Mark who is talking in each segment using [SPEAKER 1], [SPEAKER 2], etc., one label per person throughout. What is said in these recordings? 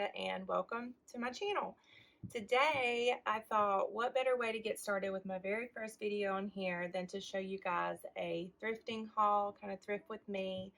[SPEAKER 1] HomeWithIndia, and welcome to my channel. Today I thought what better way to get started with my very first video on here than to show you guys a thrifting haul, kind of thrift with me,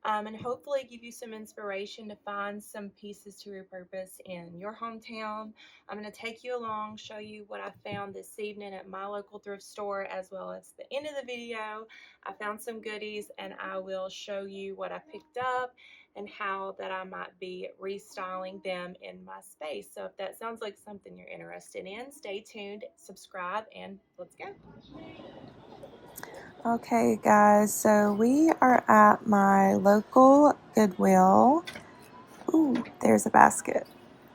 [SPEAKER 1] and hopefully give you some inspiration to find some pieces to repurpose in your hometown. I'm going to take you along, show you what I found this evening at my local thrift store, as well as the end of the video I found some goodies, and I will show you what I picked up and how that I might be restyling them in my space. So if that sounds like something you're interested in, stay tuned, subscribe, and let's go.
[SPEAKER 2] Okay guys, so we are at my local Goodwill. Ooh, there's a basket.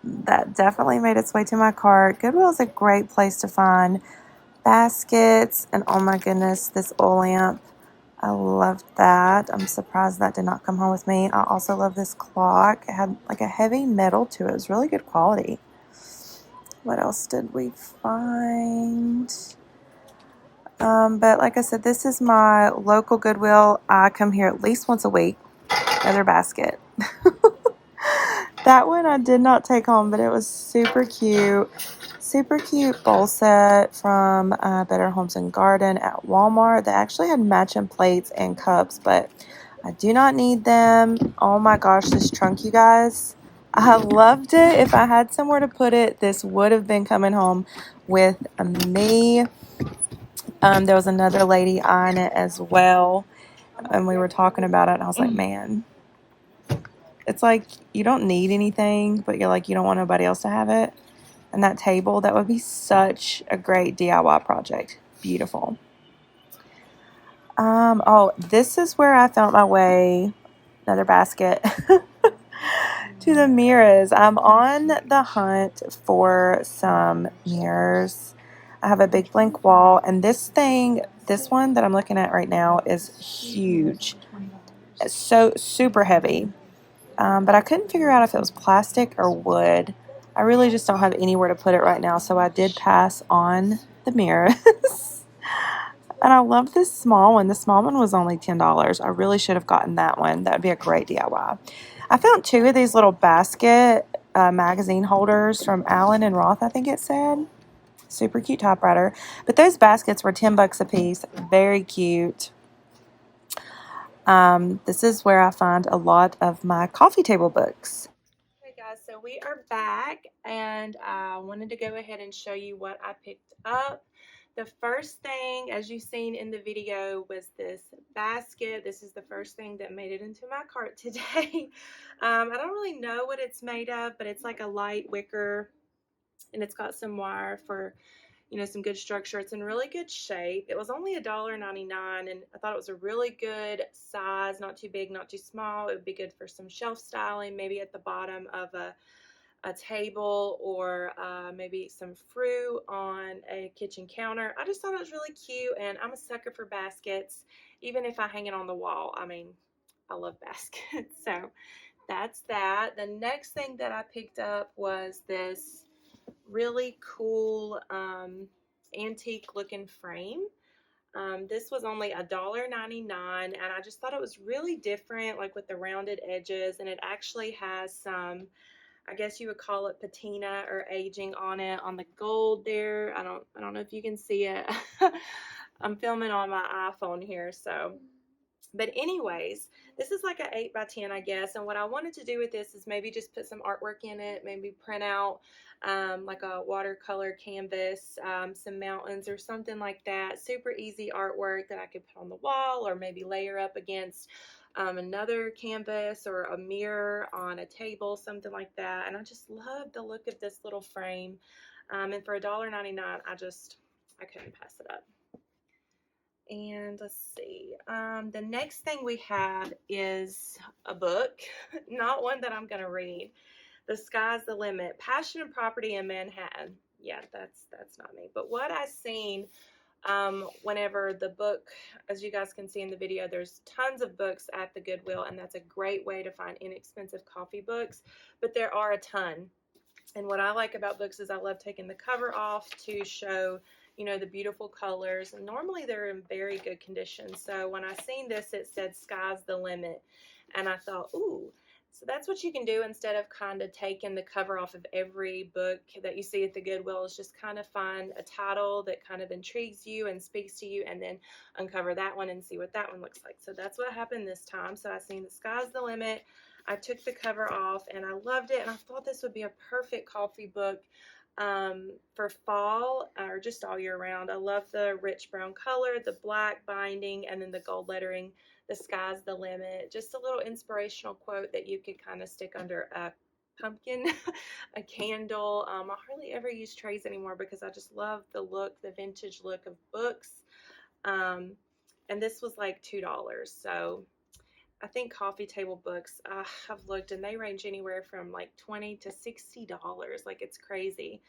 [SPEAKER 2] That definitely made its way to my cart. Goodwill is a great place to find baskets, and oh my goodness, this oil lamp. I loved that. I'm surprised that did not come home with me. I also love this clock. It had like a heavy metal to it. It was really good quality. What else did we find? But like I said, this is my local Goodwill. I come here at least once a week. Another basket. That one I did not take home, but it was super cute. Super cute bowl set from Better Homes and Garden at Walmart. They actually had matching plates and cups, but I do not need them. Oh my gosh, this trunk, you guys. I loved it. If I had somewhere to put it, this would have been coming home with me. There was another lady on it as well, and we were talking about it, and I was like, man, it's like you don't need anything, but you're like, you don't want nobody else to have it. And that table, that would be such a great DIY project. Beautiful. Oh, this is where I found my way, another basket, to the mirrors. I'm on the hunt for some mirrors. I have a big blank wall, and this one that I'm looking at right now is huge. It's so super heavy. But I couldn't figure out if it was plastic or wood. I really just don't have anywhere to put it right now, so I did pass on the mirrors. And I love this small one. The small one was only $10. I really should have gotten that one. That would be a great DIY. I found two of these little basket magazine holders from Allen and Roth, I think it said. Super cute typewriter. But those baskets were $10 a piece. Very cute. This is where I find a lot of my coffee table books.
[SPEAKER 1] Hey guys, so we are back, and I wanted to go ahead and show you what I picked up. The first thing, as you've seen in the video, was this basket. This is the first thing that made it into my cart today. I don't really know what it's made of, but it's like a light wicker, and it's got some wire for, some good structure. It's in really good shape. It was only $1.99, and I thought it was a really good size, not too big, not too small. It would be good for some shelf styling, maybe at the bottom of a table, or maybe some fruit on a kitchen counter. I just thought it was really cute, and I'm a sucker for baskets, even if I hang it on the wall. I mean, I love baskets. So that's that. The next thing that I picked up was this really cool antique looking frame. This was only $1.99, and I just thought it was really different, like with the rounded edges, and it actually has some, I guess you would call it patina or aging on it, on the gold there. I don't know if you can see it. I'm filming on my iPhone here, so. But anyways, this is like an 8 by 10, I guess. And what I wanted to do with this is maybe just put some artwork in it, maybe print out like a watercolor canvas, some mountains or something like that. Super easy artwork that I could put on the wall, or maybe layer up against another canvas or a mirror on a table, something like that. And I just love the look of this little frame. And for $1.99, I couldn't pass it up. And let's see, the next thing we have is a book, not one that I'm going to read. The Sky's the Limit, Passion and Property in Manhattan. Yeah, that's not me. But what I seen whenever the book, as you guys can see in the video, there's tons of books at the Goodwill, and that's a great way to find inexpensive coffee books. But there are a ton. And what I like about books is I love taking the cover off to show, the beautiful colors. And normally they're in very good condition. So when I seen this, it said Sky's the Limit. And I thought, ooh, So that's what you can do instead of kind of taking the cover off of every book that you see at the Goodwill, is just kind of find a title that kind of intrigues you and speaks to you, and then uncover that one and see what that one looks like. So that's what happened this time. So I seen The Sky's the Limit. I took the cover off and I loved it, and I thought this would be a perfect coffee book for fall or just all year round. I love the rich brown color, the black binding, and then the gold lettering. The sky's the limit. Just a little inspirational quote that you could kind of stick under a pumpkin, a candle. I hardly ever use trays anymore because I just love the look, the vintage look of books. And this was like $2. So I think coffee table books, I've looked and they range anywhere from like $20 to $60. Like, it's crazy.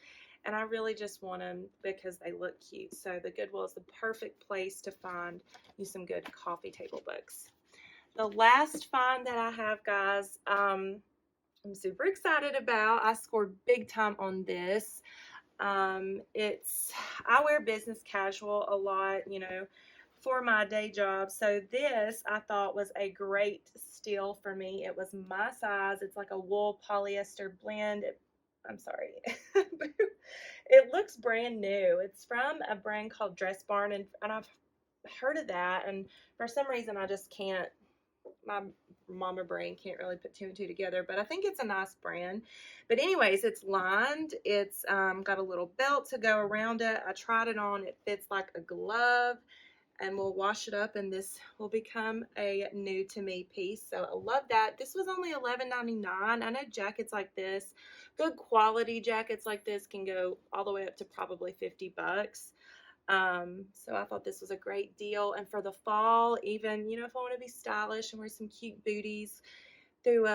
[SPEAKER 1] And I really just want them because they look cute. So the Goodwill is the perfect place to find you some good coffee table books. The last find that I have, guys, I'm super excited about. I scored big time on this. I wear business casual a lot, you know, for my day job. So this I thought was a great steal for me. It was my size. It's like a wool polyester blend. I'm sorry. It looks brand new. It's from a brand called Dress Barn, and I've heard of that, and for some reason I just can't, my mama brain can't really put two and two together, but I think it's a nice brand. But anyways, it's lined. It's got a little belt to go around it. I tried it on. It fits like a glove, and we'll wash it up and this will become a new to me piece. So I love that. This was only $11.99. I know jackets like this, good quality jackets like this, can go all the way up to probably 50 bucks. So I thought this was a great deal. And for the fall, even, you know, if I want to be stylish and wear some cute booties through